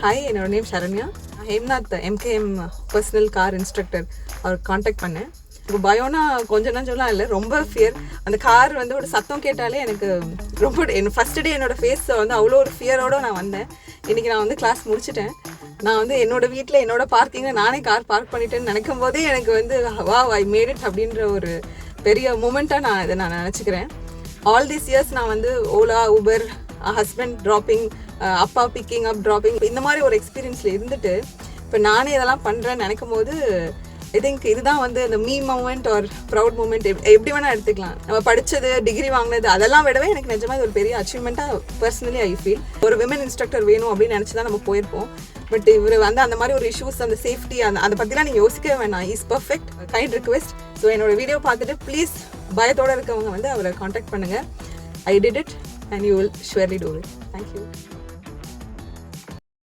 Hi, என்னோட name Saranya. Hemnath MKM personal car instructor. அவர் contact பண்ணேன். இப்போ பயம்னா கொஞ்சம் நஞ்சம்லாம் இல்லை, ரொம்ப ஃபியர். அந்த கார் வந்து ஒரு சத்தம் கேட்டாலே எனக்கு ரொம்ப ஃபஸ்ட் டே என்னோடய ஃபேஸ் வந்து அவ்வளோ ஒரு ஃபியரோடு நான் வந்தேன். இன்றைக்கி நான் வந்து கிளாஸ் முடிச்சிட்டேன். நான் வந்து என்னோடய வீட்டில் என்னோட பார்க்கிங்கில் நானே கார் பார்க் பண்ணிட்டேன்னு நினைக்கும் போதே எனக்கு வந்து ஐ மேட் இட் அப்படின்ற ஒரு பெரிய மூமெண்ட்டாக நான் நினச்சிக்கிறேன். ஆல் தீஸ் இயர்ஸ் நான் வந்து ஓலா, ஊபர், ஹஸ்பண்ட் ட்ராப்பிங், அப்பா பிக்கிங் அப் ட்ராப்பிங், இந்த மாதிரி ஒரு எக்ஸ்பீரியன்ஸில் இருந்துட்டு இப்போ நானே இதெல்லாம் பண்ணுறேன்னு நினைக்கும் போது ஐ திங்க் இதுதான் வந்து இந்த me moment or proud moment எப்படி வேணால் எடுத்துக்கலாம். நம்ம படித்தது, டிகிரி வாங்கினது அதெல்லாம் விடவே எனக்கு நிஜமாக இது ஒரு பெரிய அச்சீவ்மெண்ட்டாக பர்சனலி ஐ ஃபீல். ஒரு விமன் இன்ஸ்ட்ரக்டர் வேணும் அப்படின்னு நினச்சி தான் நம்ம போயிருப்போம். பட் இவர் வந்து அந்த மாதிரி ஒரு இஷ்யூஸ், அந்த சேஃப்டி, அதை பற்றிலாம் நீங்கள் யோசிக்கவே வேணாம். Is perfect. Kind request. So என்னோட வீடியோ பார்த்துட்டு ப்ளீஸ் பயத்தோடு இருக்கவங்க வந்து அவரை காண்டாக்ட் பண்ணுங்கள். I did it and you will surely do it. Thank you.